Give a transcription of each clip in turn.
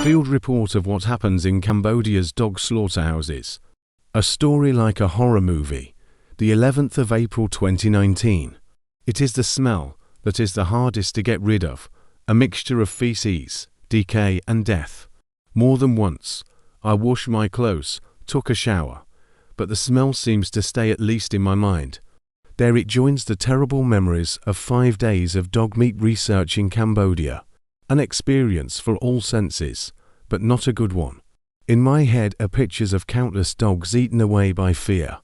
field report of what happens in Cambodia's dog slaughterhouses. A story like a horror movie. The 11th of April 2019. It is the smell that is the hardest to get rid of, a mixture of feces, decay and death. More than once, I washed my clothes, took a shower, but the smell seems to stay at least in my mind. There it joins the terrible memories of 5 days of dog meat research in Cambodia. An experience for all senses, but not a good one. In my head are pictures of countless dogs eaten away by fear.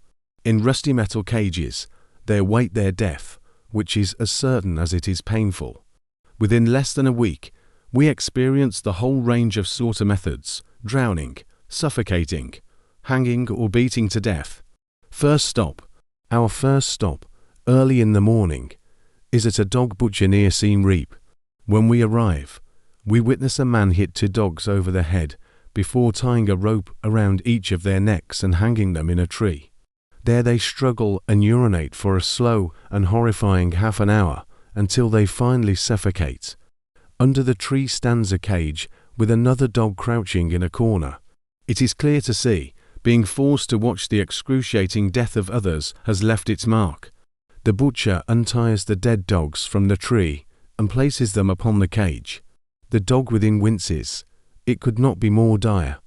In rusty metal cages, they await their death, which is as certain as it is painful. Within less than a week, we experienced the whole range of slaughter methods: drowning, suffocating, hanging or beating to death. Our first stop, early in the morning, is at a dog butcher near Siem Reap. When we arrive, we witness a man hit 2 dogs over the head before tying a rope around each of their necks and hanging them in a tree. There they struggle and urinate for a slow and horrifying half an hour until they finally suffocate. Under the tree stands a cage with another dog crouching in a corner. It is clear to see, being forced to watch the excruciating death of others has left its mark. The butcher unties the dead dogs from the tree and places them upon the cage. The dog within winces. It could not be more dire.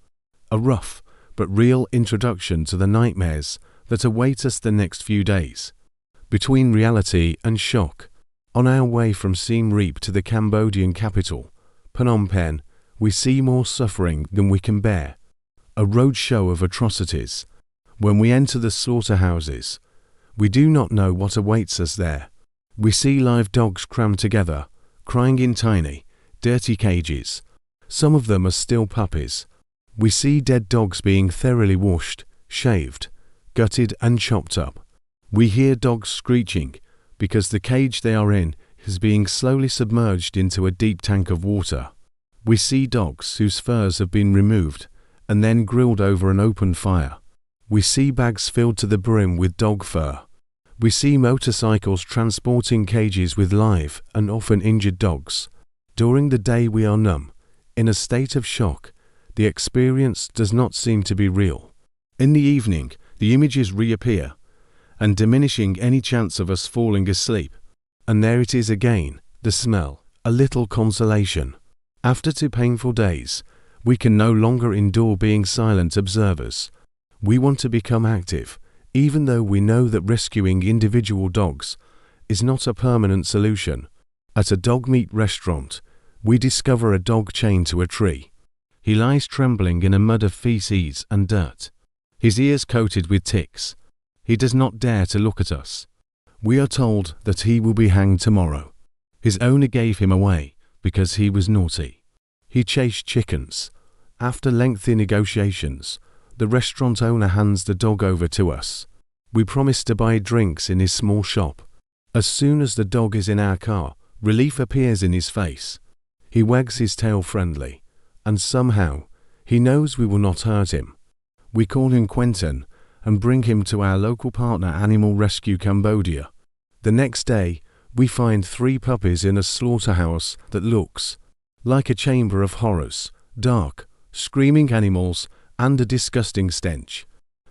A rough but real introduction to the nightmares that await us the next few days. Between reality and shock, on our way from Siem Reap to the Cambodian capital, Phnom Penh, we see more suffering than we can bear. A road show of atrocities. When we enter the slaughterhouses, we do not know what awaits us there. We see live dogs crammed together, crying in tiny, dirty cages. Some of them are still puppies. We see dead dogs being thoroughly washed, shaved, gutted and chopped up. We hear dogs screeching because the cage they are in is being slowly submerged into a deep tank of water. We see dogs whose furs have been removed and then grilled over an open fire. We see bags filled to the brim with dog fur. We see motorcycles transporting cages with live and often injured dogs. During the day we are numb, in a state of shock. The experience does not seem to be real. In the evening, the images reappear, and diminishing any chance of us falling asleep. And there it is again, the smell, a little consolation. After 2 painful days, we can no longer endure being silent observers. We want to become active, even though we know that rescuing individual dogs is not a permanent solution. At a dog meat restaurant, we discover a dog chained to a tree. He lies trembling in a mud of feces and dirt, his ears coated with ticks. He does not dare to look at us. We are told that he will be hanged tomorrow. His owner gave him away because he was naughty. He chased chickens. After lengthy negotiations, the restaurant owner hands the dog over to us. We promise to buy drinks in his small shop. As soon as the dog is in our car, relief appears in his face. He wags his tail friendly, and somehow he knows we will not hurt him. We call him Quentin and bring him to our local partner Animal Rescue Cambodia. The next day, we find 3 puppies in a slaughterhouse that looks like a chamber of horrors, dark, screaming animals, and a disgusting stench.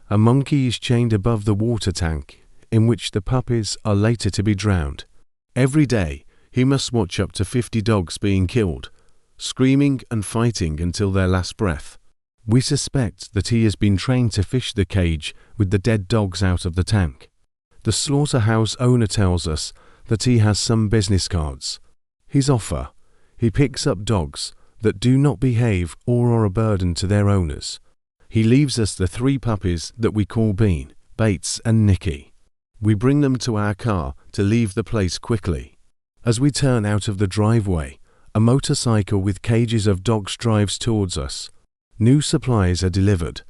A monkey is chained above the water tank, in which the puppies are later to be drowned. Every day, he must watch up to 50 dogs being killed, screaming and fighting until their last breath. We suspect that he has been trained to fish the cage with the dead dogs out of the tank. The slaughterhouse owner tells us that he has some business cards. His offer: he picks up dogs that do not behave or are a burden to their owners. He leaves us the 3 puppies that we call Bean, Bates and Nicky. We bring them to our car to leave the place quickly. As we turn out of the driveway, a motorcycle with cages of dogs drives towards us. New supplies are delivered,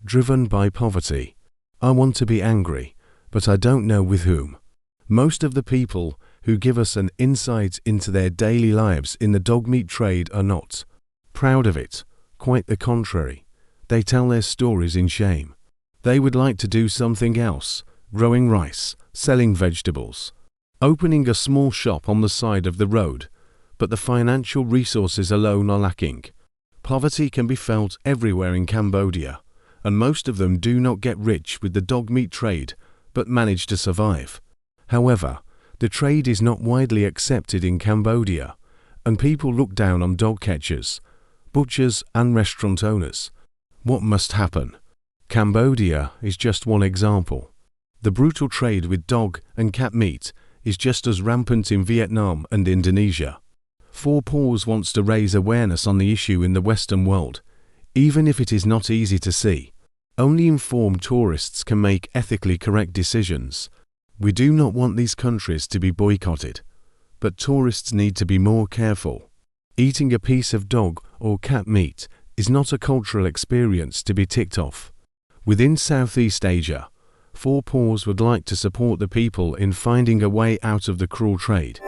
driven by poverty. I want to be angry, but I don't know with whom. Most of the people who give us an insight into their daily lives in the dog meat trade are not proud of it. Quite the contrary. They tell their stories in shame. They would like to do something else, growing rice, selling vegetables, opening a small shop on the side of the road, but the financial resources alone are lacking. Poverty can be felt everywhere in Cambodia, and most of them do not get rich with the dog meat trade, but manage to survive. However, the trade is not widely accepted in Cambodia, and people look down on dog catchers, butchers and restaurant owners. What must happen? Cambodia is just one example. The brutal trade with dog and cat meat is just as rampant in Vietnam and Indonesia. Four Paws wants to raise awareness on the issue in the Western world, even if it is not easy to see. Only informed tourists can make ethically correct decisions. We do not want these countries to be boycotted, but tourists need to be more careful. Eating a piece of dog or cat meat is not a cultural experience to be ticked off. Within Southeast Asia, Four Paws would like to support the people in finding a way out of the cruel trade.